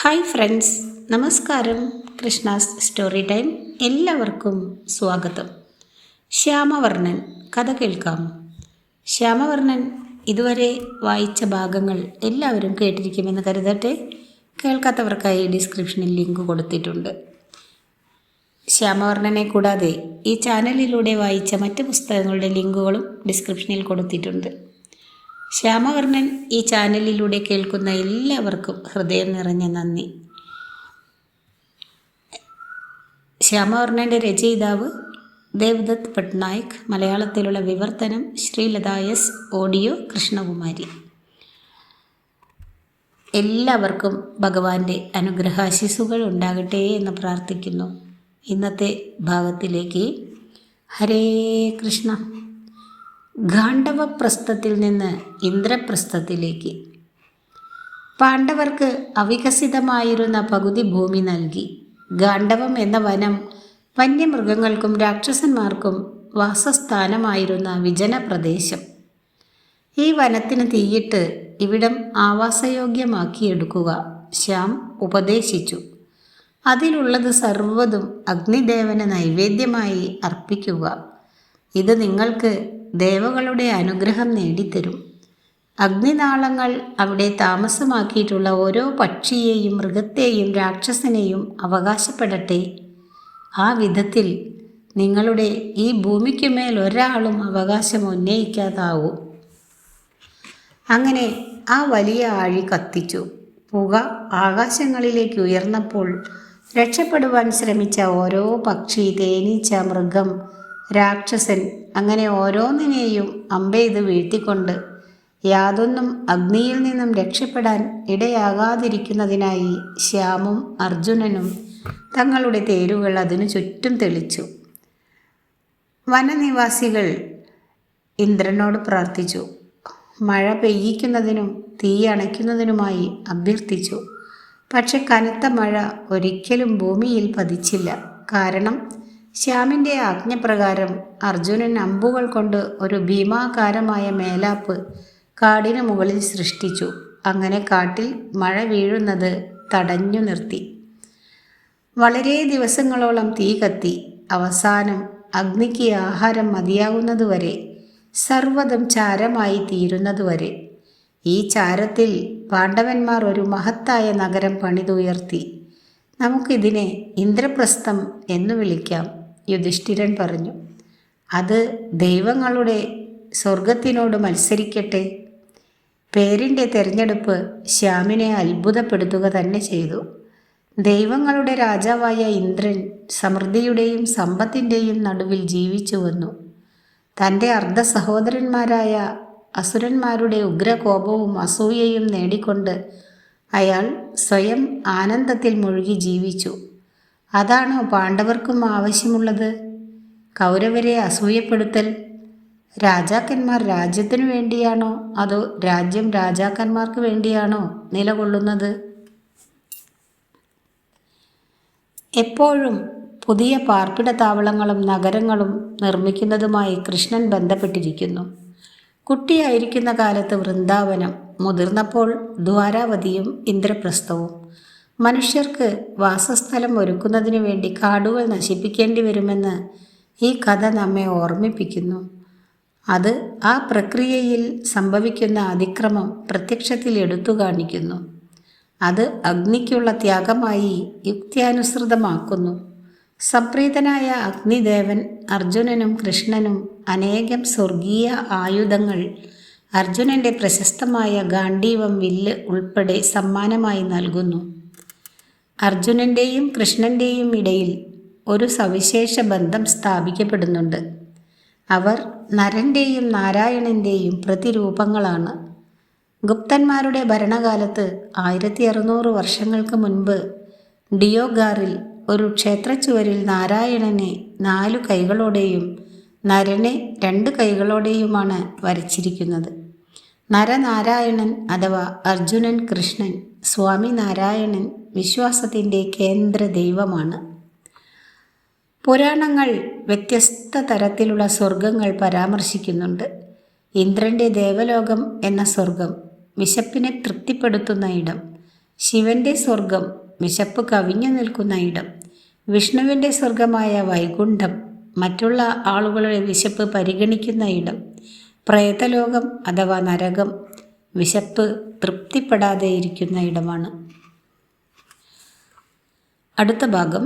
Hi friends, നമസ്കാരം. Krishna's story time എല്ലാവർക്കും സ്വാഗതം. ശ്യാമവർണ്ണൻ കഥ കേൾക്കാം. ശ്യാമവർണ്ണൻ ഇതുവരെ വായിച്ച ഭാഗങ്ങൾ എല്ലാവരും കേട്ടിരിക്കുമെന്ന് കരുതട്ടെ. കേൾക്കാത്തവർക്കായി ഡിസ്ക്രിപ്ഷനിൽ ലിങ്ക് കൊടുത്തിട്ടുണ്ട്. ശ്യാമവർണ്ണനെ കൂടാതെ ഈ ചാനലിലൂടെ വായിച്ച മറ്റ് പുസ്തകങ്ങളുടെ ലിങ്കുകളും ഡിസ്ക്രിപ്ഷനിൽ കൊടുത്തിട്ടുണ്ട്. ശ്യാമവർണ്ണൻ ഈ ചാനലിലൂടെ കേൾക്കുന്ന എല്ലാവർക്കും ഹൃദയം നിറഞ്ഞ നന്ദി. ശ്യാമവർണ്ണൻ്റെ രചയിതാവ് ദേവദത്ത് പട്നായിക്, മലയാളത്തിലുള്ള വിവർത്തനം ശ്രീലത എസ്, ഓഡിയോ കൃഷ്ണകുമാരി. എല്ലാവർക്കും ഭഗവാന്റെ അനുഗ്രഹാശിസുകൾ ഉണ്ടാകട്ടെ എന്ന് പ്രാർത്ഥിക്കുന്നു. ഇന്നത്തെ ഭാഗത്തിലേക്ക്. ഹരേ കൃഷ്ണ. ഗാണ്ഡവപ്രസ്ഥത്തിൽ നിന്ന് ഇന്ദ്രപ്രസ്ഥത്തിലേക്ക്. പാണ്ഡവർക്ക് അവികസിതമായിരുന്ന പകുതി ഭൂമി നൽകി. ഗാണ്ഡവം എന്ന വനം വന്യമൃഗങ്ങൾക്കും രാക്ഷസന്മാർക്കും വാസസ്ഥാനമായിരുന്ന വിജന പ്രദേശം. ഈ വനത്തിന് തീയിട്ട് ഇവിടം ആവാസയോഗ്യമാക്കിയെടുക്കുക ശ്യാം ഉപദേശിച്ചു. അതിലുള്ളത് സർവ്വതും അഗ്നിദേവന് നൈവേദ്യമായി അർപ്പിക്കുക. ഇത് നിങ്ങൾക്ക് ദേവകളുടെ അനുഗ്രഹം നേടിത്തരും. അഗ്നിനാളങ്ങൾ അവിടെ താമസമാക്കിയിട്ടുള്ള ഓരോ പക്ഷിയെയും മൃഗത്തെയും രാക്ഷസനെയും അവകാശപ്പെടട്ടെ. ആ വിധത്തിൽ നിങ്ങളുടെ ഈ ഭൂമിക്കുമേൽ ഒരാളും അവകാശം ഉന്നയിക്കാതാവൂ. അങ്ങനെ ആ വലിയ ആഴി കത്തിച്ചു. പുക ആകാശങ്ങളിലേക്ക് ഉയർന്നപ്പോൾ രക്ഷപ്പെടുവാൻ ശ്രമിച്ച ഓരോ പക്ഷി, തേനീച്ച, മൃഗം, രാക്ഷസൻ അങ്ങനെ ഓരോന്നിനെയും അമ്പെയ്ത് വീഴ്ത്തിക്കൊണ്ട് യാതൊന്നും അഗ്നിയിൽ നിന്നും രക്ഷപ്പെടാൻ ഇടയാകാതിരിക്കുന്നതിനായി ശ്യാമും അർജുനനും തങ്ങളുടെ തേരുകൾ അതിനു ചുറ്റും തെളിച്ചു. വനനിവാസികൾ ഇന്ദ്രനോട് പ്രാർത്ഥിച്ചു. മഴ പെയ്യിക്കുന്നതിനും തീ അണയ്ക്കുന്നതിനുമായി അഭ്യർത്ഥിച്ചു. പക്ഷെ കനത്ത മഴ ഒരിക്കലും ഭൂമിയിൽ പതിച്ചില്ല. കാരണം ശ്യാമിൻ്റെ ആജ്ഞപ്രകാരം അർജുനൻ അമ്പുകൾ കൊണ്ട് ഒരു ഭീമാകാരമായ മേലാപ്പ് കാടിന് മുകളിൽ സൃഷ്ടിച്ചു. അങ്ങനെ കാട്ടിൽ മഴ വീഴുന്നത് തടഞ്ഞു നിർത്തി. വളരെ ദിവസങ്ങളോളം തീ കത്തി. അവസാനം അഗ്നിക്ക് ആഹാരം മതിയാകുന്നതുവരെ, സർവ്വതും ചാരമായി തീരുന്നതുവരെ. ഈ ചാരത്തിൽ പാണ്ഡവന്മാർ ഒരു മഹത്തായ നഗരം പണിതുയർത്തി. നമുക്കിതിനെ ഇന്ദ്രപ്രസ്ഥം എന്നു വിളിക്കാം, യുധിഷ്ഠിരൻ പറഞ്ഞു. അത് ദൈവങ്ങളുടെ സ്വർഗത്തിനോട് മത്സരിക്കട്ടെ. പേരിൻ്റെ തിരഞ്ഞെടുപ്പ് ശ്യാമിനെ അത്ഭുതപ്പെടുത്തുക തന്നെ ചെയ്തു. ദൈവങ്ങളുടെ രാജാവായ ഇന്ദ്രൻ സമൃദ്ധിയുടെയും സമ്പത്തിൻ്റെയും നടുവിൽ ജീവിച്ചു വന്നു. തൻ്റെ അർദ്ധ സഹോദരന്മാരായ അസുരന്മാരുടെ ഉഗ്രകോപവും അസൂയയും നേടിക്കൊണ്ട് അയാൾ സ്വയം ആനന്ദത്തിൽ മുഴുകി ജീവിച്ചു. അതാണോ പാണ്ഡവർക്കും ആവശ്യമുള്ളത്? കൗരവരെ അസൂയപ്പെടുത്തൽ? രാജാക്കന്മാർ രാജ്യത്തിനു വേണ്ടിയാണോ അതോ രാജ്യം രാജാക്കന്മാർക്ക് വേണ്ടിയാണോ നിലകൊള്ളുന്നത്? എപ്പോഴും പുതിയ പാർപ്പിട താവളങ്ങളും നഗരങ്ങളും നിർമ്മിക്കുന്നതുമായി കൃഷ്ണൻ ബന്ധപ്പെട്ടിരിക്കുന്നു. കുട്ടിയായിരിക്കുന്ന കാലത്ത് വൃന്ദാവനം, മുതിർന്നപ്പോൾ ദ്വാരാവതിയും ഇന്ദ്രപ്രസ്ഥവും. മനുഷ്യർക്ക് വാസസ്ഥലം ഒരുക്കുന്നതിനു വേണ്ടി കാടുകൾ നശിപ്പിക്കേണ്ടി വരുമെന്ന് ഈ കഥ നമ്മെ ഓർമ്മിപ്പിക്കുന്നു. അത് ആ പ്രക്രിയയിൽ സംഭവിക്കുന്ന അതിക്രമം പ്രത്യക്ഷത്തിൽ എടുത്തു കാണിക്കുന്നു. അത് അഗ്നിക്കുള്ള ത്യാഗമായി യുക്ത്യാനുസൃതമാക്കുന്നു. സംപ്രീതനായ അഗ്നിദേവൻ അർജുനനും കൃഷ്ണനും അനേകം സ്വർഗീയ ആയുധങ്ങൾ, അർജുനൻ്റെ പ്രശസ്തമായ ഗാണ്ഡീവം വില്ല് ഉൾപ്പെടെ സമ്മാനമായി നൽകുന്നു. അർജുനൻ്റെയും കൃഷ്ണൻ്റെയും ഇടയിൽ ഒരു സവിശേഷ ബന്ധം സ്ഥാപിക്കപ്പെടുന്നുണ്ട്. അവർ നരൻ്റെയും നാരായണൻ്റെയും പ്രതിരൂപങ്ങളാണ്. ഗുപ്തന്മാരുടെ ഭരണകാലത്ത് 1600 വർഷങ്ങൾക്ക് മുൻപ് ഡിയോഗാറിൽ ഒരു ക്ഷേത്രച്ചുവരിൽ നാരായണനെ 4 കൈകളോടെയും നരനെ 2 കൈകളോടെയുമാണ് വരച്ചിരിക്കുന്നത്. നരനാരായണൻ അഥവാ അർജുനൻ കൃഷ്ണൻ, സ്വാമി നാരായണൻ വിശ്വാസത്തിൻ്റെ കേന്ദ്ര ദൈവമാണ്. പുരാണങ്ങൾ വ്യത്യസ്ത തരത്തിലുള്ള സ്വർഗങ്ങൾ പരാമർശിക്കുന്നുണ്ട്. ഇന്ദ്രൻ്റെ ദേവലോകം എന്ന സ്വർഗം വിശപ്പിനെ തൃപ്തിപ്പെടുത്തുന്ന ഇടം, ശിവന്റെ സ്വർഗം വിശപ്പ് കവിഞ്ഞു നിൽക്കുന്ന ഇടം, വിഷ്ണുവിൻ്റെ സ്വർഗമായ വൈകുണ്ഠം മറ്റുള്ള ആളുകളുടെ വിശപ്പ് പരിഗണിക്കുന്ന ഇടം, പ്രേതലോകം അഥവാ നരകം വിശപ്പ് തൃപ്തിപ്പെടാതെ ഇരിക്കുന്ന ഇടമാണ്. അടുത്ത ഭാഗം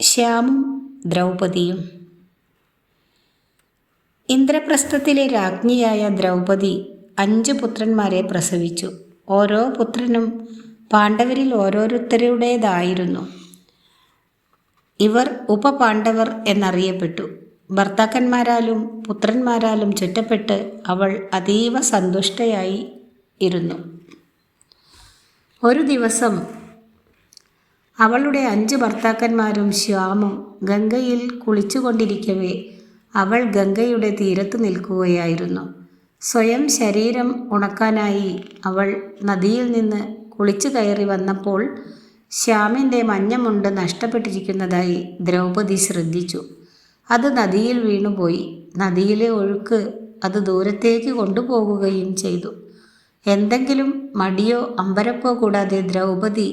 ശ്യാമും ദ്രൗപദിയും. ഇന്ദ്രപ്രസ്ഥത്തിലെ രാജ്ഞിയായ ദ്രൗപദി 5 പുത്രന്മാരെ പ്രസവിച്ചു. ഓരോ പുത്രനും പാണ്ഡവരിൽ ഓരോരുത്തരുടേതായിരുന്നു. ഇവർ ഉപപാണ്ഡവർ എന്നറിയപ്പെട്ടു. ഭർത്താക്കന്മാരാലും പുത്രന്മാരാലും ചുറ്റപ്പെട്ട് അവൾ അതീവ സന്തുഷ്ടയായി ഇരുന്നു. ഒരു ദിവസം അവളുടെ 5 ഭർത്താക്കന്മാരും ശ്യാമും ഗംഗയിൽ കുളിച്ചുകൊണ്ടിരിക്കവേ അവൾ ഗംഗയുടെ തീരത്ത് നിൽക്കുകയായിരുന്നു. സ്വയം ശരീരം ഉണക്കാനായി അവൾ നദിയിൽ നിന്ന് കുളിച്ചു കയറി വന്നപ്പോൾ ശ്യാമിൻ്റെ മഞ്ഞമുണ്ട് നഷ്ടപ്പെട്ടിരിക്കുന്നതായി ദ്രൗപദി ശ്രദ്ധിച്ചു. അത് നദിയിൽ വീണുപോയി. നദിയിലെ ഒഴുക്ക് അത് ദൂരത്തേക്ക് കൊണ്ടുപോകുകയും ചെയ്തു. എന്തെങ്കിലും മടിയോ അമ്പരപ്പോ കൂടാതെ ദ്രൗപദി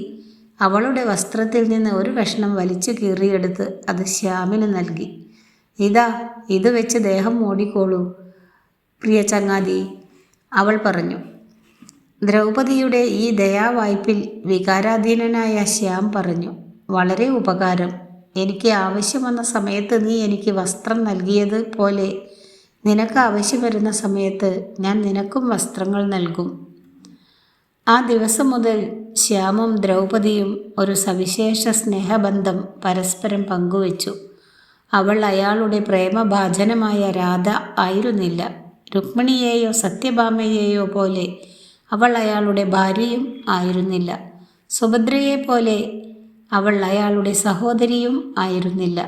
അവളുടെ വസ്ത്രത്തിൽ നിന്ന് ഒരു കഷ്ണം വലിച്ചു കീറിയെടുത്ത് അത് ശ്യാമിന് നൽകി. ഇത് വെച്ച് ദേഹം മൂടിക്കോളൂ പ്രിയ ചങ്ങാതി, അവൾ പറഞ്ഞു. ദ്രൗപദിയുടെ ഈ ദയാവായ്പിൽ വികാരാധീനനായ ശ്യാം പറഞ്ഞു, വളരെ ഉപകാരം. എനിക്ക് ആവശ്യം വന്ന സമയത്ത് നീ എനിക്ക് വസ്ത്രം നൽകിയത് പോലെ നിനക്ക് ആവശ്യം വരുന്ന സമയത്ത് ഞാൻ നിനക്കും വസ്ത്രങ്ങൾ നൽകും. ആ ദിവസം മുതൽ ശ്യാമും ദ്രൗപദിയും ഒരു സവിശേഷ സ്നേഹബന്ധം പരസ്പരം പങ്കുവച്ചു. അവൾ അയാളുടെ പ്രേമഭാജനമായ രാധ ആയിരുന്നില്ല. രുക്മിണിയെയോ സത്യഭാമയെയോ പോലെ അവൾ അയാളുടെ ഭാര്യയും ആയിരുന്നില്ല. സുഭദ്രയെപ്പോലെ അവൾ അയാളുടെ സഹോദരിയും ആയിരുന്നില്ല.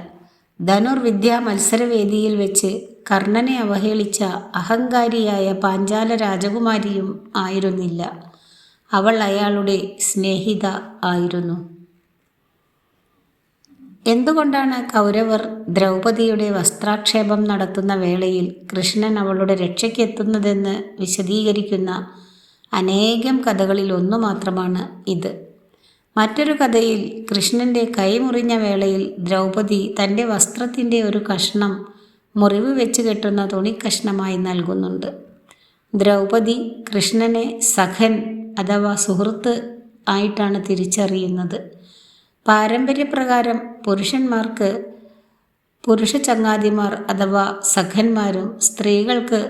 ധനുർവിദ്യാ മത്സരവേദിയിൽ വെച്ച് കർണനെ അവഹേളിച്ച അഹങ്കാരിയായ പാഞ്ചാല രാജകുമാരിയും ആയിരുന്നില്ല. അവൾ അയാളുടെ സ്നേഹിത ആയിരുന്നു. എന്തുകൊണ്ടാണ് കൗരവർ ദ്രൗപദിയുടെ വസ്ത്രാക്ഷേപം നടത്തുന്ന വേളയിൽ കൃഷ്ണൻ അവളുടെ രക്ഷയ്ക്കെത്തുന്നതെന്ന് വിശദീകരിക്കുന്ന അനേകം കഥകളിൽ ഒന്നു മാത്രമാണ് ഇത്. മറ്റൊരു കഥയിൽ കൃഷ്ണൻ്റെ കൈ മുറിഞ്ഞ വേളയിൽ ദ്രൗപദി തൻ്റെ വസ്ത്രത്തിൻ്റെ ഒരു കഷ്ണം മുറിവ് വെച്ച് കെട്ടുന്ന തുണിക്കഷ്ണമായി നൽകുന്നുണ്ട്. ദ്രൗപദി കൃഷ്ണനെ സഖൻ അഥവാ സുഹൃത്ത് ആയിട്ടാണ് തിരിച്ചറിയുന്നത്. പാരമ്പര്യപ്രകാരം പുരുഷന്മാർക്ക് പുരുഷ ചങ്ങാതിമാർ അഥവാ സഖന്മാരും സ്ത്രീകൾക്ക്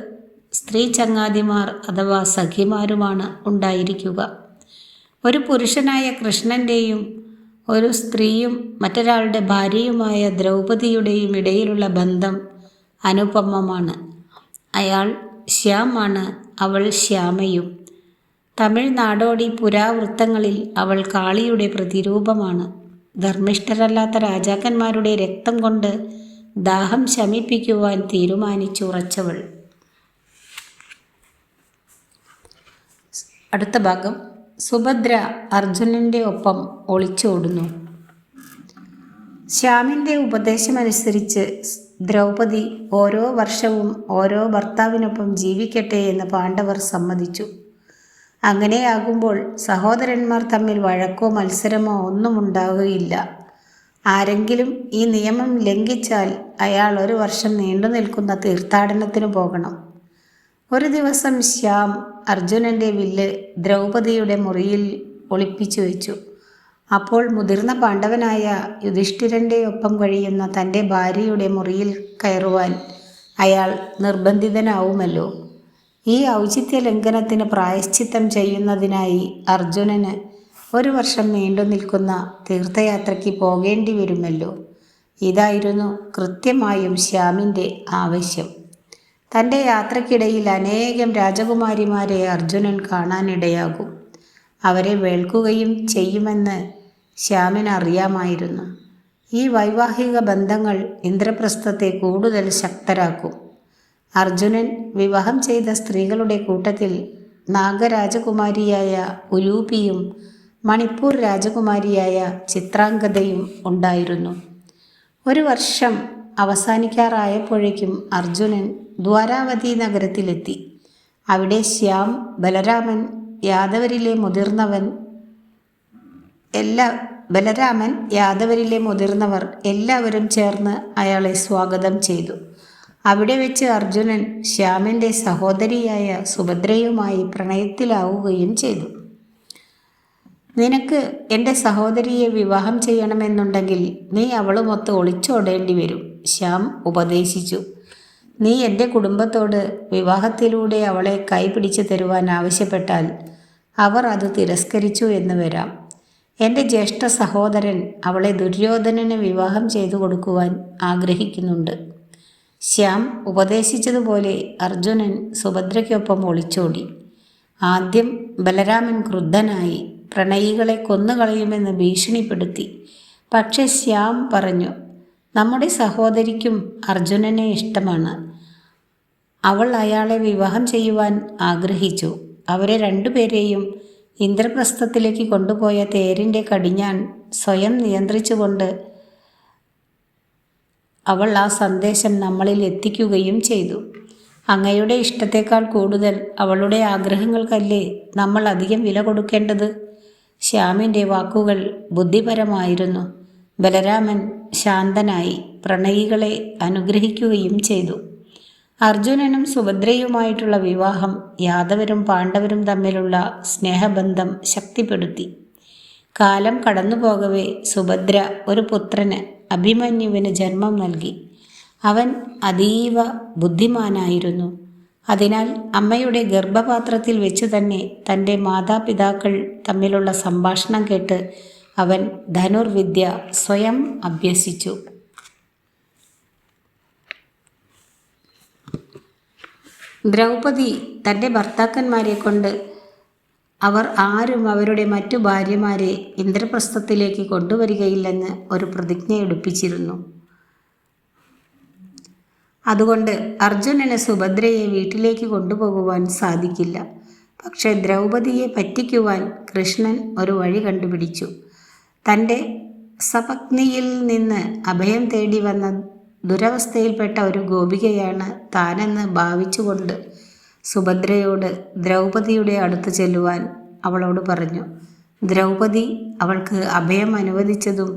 സ്ത്രീ ചങ്ങാതിമാർ അഥവാ സഖിമാരുമാണ് ഉണ്ടായിരിക്കുക. ഒരു പുരുഷനായ കൃഷ്ണൻ്റെയും ഒരു സ്ത്രീയും മറ്റൊരാളുടെ ഭാര്യയുമായ ദ്രൗപദിയുടെയും ഇടയിലുള്ള ബന്ധം അനുപമമാണ്. അയാൾ ശ്യാമാണ്, അവൾ ശ്യാമയും. തമിഴ് നാടോടി പുരാവൃത്തങ്ങളിൽ അവൾ കാളിയുടെ പ്രതിരൂപമാണ്. ധർമ്മിഷ്ഠരല്ലാത്ത രാജാക്കന്മാരുടെ രക്തം കൊണ്ട് ദാഹം ശമിപ്പിക്കുവാൻ തീരുമാനിച്ചുറച്ചവൾ. അടുത്ത ഭാഗം സുഭദ്ര അർജുനൻ്റെ ഒപ്പം ഒളിച്ചോടുന്നു. ശ്യാമിൻ്റെ ഉപദേശമനുസരിച്ച് ദ്രൗപദി ഓരോ വർഷവും ഓരോ ഭർത്താവിനൊപ്പം ജീവിക്കട്ടെ എന്ന് പാണ്ഡവർ സമ്മതിച്ചു. അങ്ങനെയാകുമ്പോൾ സഹോദരന്മാർ തമ്മിൽ വഴക്കോ മത്സരമോ ഒന്നും ഉണ്ടാവുകയില്ല. ആരെങ്കിലും ഈ നിയമം ലംഘിച്ചാൽ അയാൾ 1 വർഷം നീണ്ടു നിൽക്കുന്ന തീർത്ഥാടനത്തിന് പോകണം. ഒരു ദിവസം ശ്യാം അർജുനൻ്റെ വില്ല് ദ്രൗപദിയുടെ മുറിയിൽ ഒളിപ്പിച്ചു വെച്ചു. അപ്പോൾ മുതിർന്ന പാണ്ഡവനായ യുധിഷ്ഠിരൻ്റെ ഒപ്പം കഴിയുന്ന തൻ്റെ ഭാര്യയുടെ മുറിയിൽ കയറുവാൻ അയാൾ നിർബന്ധിതനാവുമല്ലോ. ഈ ഔചിത്യ ലംഘനത്തിന് പ്രായശ്ചിത്തം ചെയ്യുന്നതിനായി അർജുനന് 1 വർഷം നീണ്ടു നിൽക്കുന്ന തീർത്ഥയാത്രയ്ക്ക് പോകേണ്ടി വരുമല്ലോ. ഇതായിരുന്നു കൃത്യമായും ശ്യാമിൻ്റെ ആവശ്യം. തൻ്റെ യാത്രക്കിടയിൽ അനേകം രാജകുമാരിമാരെ അർജുനൻ കാണാനിടയാകും. അവരെ വേൾക്കുകയും ചെയ്യുമെന്ന് ശ്യാമിന് അറിയാമായിരുന്നു. ഈ വൈവാഹിക ബന്ധങ്ങൾ ഇന്ദ്രപ്രസ്ഥത്തെ കൂടുതൽ ശക്തരാക്കും. അർജുനൻ വിവാഹം ചെയ്ത സ്ത്രീകളുടെ കൂട്ടത്തിൽ നാഗരാജകുമാരിയായ ഉലൂപിയും മണിപ്പൂർ രാജകുമാരിയായ ചിത്രാംഗതയും ഉണ്ടായിരുന്നു. 1 വർഷം അവസാനിക്കാറായപ്പോഴേക്കും അർജുനൻ ദ്വാരാവതി നഗരത്തിലെത്തി. അവിടെ ശ്യാം, ബലരാമൻ, യാദവരിലെ മുതിർന്നവൻ ബലരാമൻ, യാദവരിലെ മുതിർന്നവർ എല്ലാവരും ചേർന്ന് അയാളെ സ്വാഗതം ചെയ്തു. അവിടെ വെച്ച് അർജുനൻ ശ്യാമൻ്റെ സഹോദരിയായ സുഭദ്രയുമായി പ്രണയത്തിലാവുകയും ചെയ്തു. നിനക്ക് എൻ്റെ സഹോദരിയെ വിവാഹം ചെയ്യണമെന്നുണ്ടെങ്കിൽ നീ അവളുമൊത്ത് ഒളിച്ചോടേണ്ടി വരും, ശ്യാം ഉപദേശിച്ചു. നീ എൻ്റെ കുടുംബത്തോട് വിവാഹത്തിലൂടെ അവളെ കൈപിടിച്ചു തരുവാൻ ആവശ്യപ്പെട്ടാൽ അവർ അത് തിരസ്കരിച്ചു എന്ന് വരാം. എൻ്റെ ജ്യേഷ്ഠ സഹോദരൻ അവളെ ദുര്യോധനന് വിവാഹം ചെയ്തു കൊടുക്കുവാൻ ആഗ്രഹിക്കുന്നുണ്ട്. ശ്യാം ഉപദേശിച്ചതുപോലെ അർജുനൻ സുഭദ്രയ്ക്കൊപ്പം ഒളിച്ചോടി. ആദ്യം ബലരാമൻ ക്രുദ്ധനായി പ്രണയികളെ കൊന്നുകളയുമെന്ന് ഭീഷണിപ്പെടുത്തി. പക്ഷെ ശ്യാം പറഞ്ഞു, നമ്മുടെ സഹോദരിക്കും അർജുനനെ ഇഷ്ടമാണ്. അവൾ അയാളെ വിവാഹം ചെയ്യുവാൻ ആഗ്രഹിച്ചു. അവരെ രണ്ടുപേരെയും ഇന്ദ്രപ്രസ്ഥത്തിലേക്ക് കൊണ്ടുപോയ തേരിൻ്റെ കടിഞ്ഞാൺ സ്വയം നിയന്ത്രിച്ചുകൊണ്ട് അവൾ ആ സന്ദേശം നമ്മളിൽ എത്തിക്കുകയും ചെയ്തു. അങ്ങയുടെ ഇഷ്ടത്തേക്കാൾ കൂടുതൽ അവളുടെ ആഗ്രഹങ്ങൾക്കല്ലേ നമ്മൾ അധികം വില കൊടുക്കേണ്ടത്? ശ്യാമിൻ്റെ വാക്കുകൾ ബുദ്ധിപരമായിരുന്നു. ബലരാമൻ ശാന്തനായി പ്രണയികളെ അനുഗ്രഹിക്കുകയും ചെയ്തു. അർജുനനും സുഭദ്രയുമായിട്ടുള്ള വിവാഹം യാദവരും പാണ്ഡവരും തമ്മിലുള്ള സ്നേഹബന്ധം ശക്തിപ്പെടുത്തി. കാലം കടന്നുപോകവേ സുഭദ്ര ഒരു പുത്രന് അഭിമന്യുവിന് ജന്മം നൽകി. അവൻ അതീവ ബുദ്ധിമാനായിരുന്നു. അതിനാൽ അമ്മയുടെ ഗർഭപാത്രത്തിൽ വെച്ച് തന്നെ തൻ്റെ മാതാപിതാക്കൾ തമ്മിലുള്ള സംഭാഷണം കേട്ട് അവൻ ധനുർവിദ്യ സ്വയം അഭ്യസിച്ചു. ദ്രൗപദി തൻ്റെ ഭർത്താക്കന്മാരെ കൊണ്ട് അവർ ആരും അവരുടെ മറ്റു ഭാര്യമാരെ ഇന്ദ്രപ്രസ്ഥത്തിലേക്ക് കൊണ്ടുവരികയില്ലെന്ന് ഒരു പ്രതിജ്ഞ എടുപ്പിച്ചിരുന്നു. അതുകൊണ്ട് അർജുനന് സുഭദ്രയെ വീട്ടിലേക്ക് കൊണ്ടുപോകുവാൻ സാധിക്കില്ല. പക്ഷേ ദ്രൗപദിയെ പറ്റിക്കുവാൻ കൃഷ്ണൻ ഒരു വഴി കണ്ടുപിടിച്ചു. തൻ്റെ സപത്നിയിൽ നിന്ന് അഭയം തേടി വന്ന ദുരവസ്ഥയിൽപ്പെട്ട ഒരു ഗോപികയാണ് താനെന്ന് ഭാവിച്ചുകൊണ്ട് സുഭദ്രയോട് ദ്രൗപദിയുടെ അടുത്ത് ചെല്ലുവാൻ അവളോട് പറഞ്ഞു. ദ്രൗപദി അവൾക്ക് അഭയം അനുവദിച്ചതും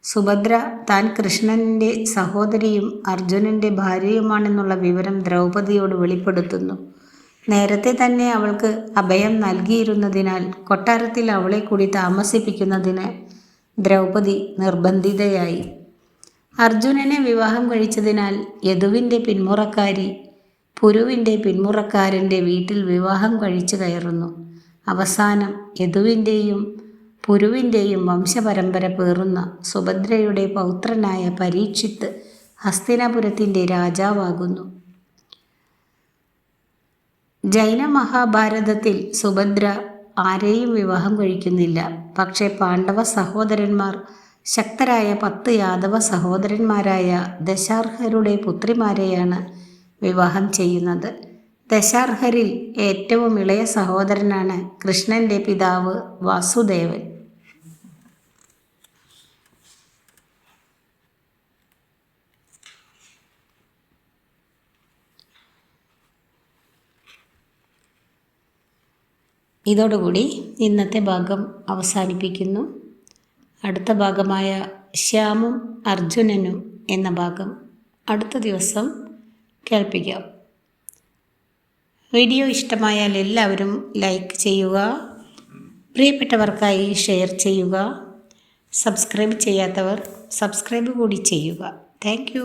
സുഭദ്ര താൻ കൃഷ്ണൻ്റെ സഹോദരിയും അർജുനൻ്റെ ഭാര്യയുമാണെന്നുള്ള വിവരം ദ്രൗപദിയോട് വെളിപ്പെടുത്തുന്നു. നേരത്തെ തന്നെ അവൾക്ക് അഭയം നൽകിയിരുന്നതിനാൽ കൊട്ടാരത്തിൽ അവളെ കൂടി താമസിപ്പിക്കുന്നതിന് ദ്രൗപദി നിർബന്ധിതയായി. അർജുനനെ വിവാഹം കഴിച്ചതിനാൽ യദുവിൻ്റെ പിന്മുറക്കാരി പുരുവിൻ്റെ പിന്മുറക്കാരൻ്റെ വീട്ടിൽ വിവാഹം കഴിച്ചു കയറുന്നു. അവസാനം യദുവിൻ്റെയും പുരുവിൻ്റെയും വംശപരമ്പര പേറുന്ന സുഭദ്രയുടെ പൗത്രനായ പരീക്ഷിത്ത് ഹസ്തിനാപുരത്തിൻ്റെ രാജാവാകുന്നു. ജൈന മഹാഭാരതത്തിൽ സുഭദ്ര ആരെയും വിവാഹം കഴിക്കുന്നില്ല. പക്ഷേ പാണ്ഡവ സഹോദരന്മാർ ശക്തരായ 10 യാദവ സഹോദരന്മാരായ ദശാർഹരുടെ പുത്രിമാരെയാണ് വിവാഹം ചെയ്യുന്നത്. ദശാർഹരിൽ ഏറ്റവും ഇളയ സഹോദരനാണ് കൃഷ്ണൻ്റെ പിതാവ് വാസുദേവൻ. ഇതോടുകൂടി ഇന്നത്തെ ഭാഗം അവസാനിപ്പിക്കുന്നു. അടുത്ത ഭാഗമായ ശ്യാമും അർജുനനും എന്ന ഭാഗം അടുത്ത ദിവസം കേൾപ്പിക്കാം. വീഡിയോ ഇഷ്ടമായാൽ എല്ലാവരും ലൈക്ക് ചെയ്യുക, പ്രിയപ്പെട്ടവർക്കായി ഷെയർ ചെയ്യുക, സബ്സ്ക്രൈബ് ചെയ്യാത്തവർ സബ്സ്ക്രൈബ് കൂടി ചെയ്യുക. താങ്ക്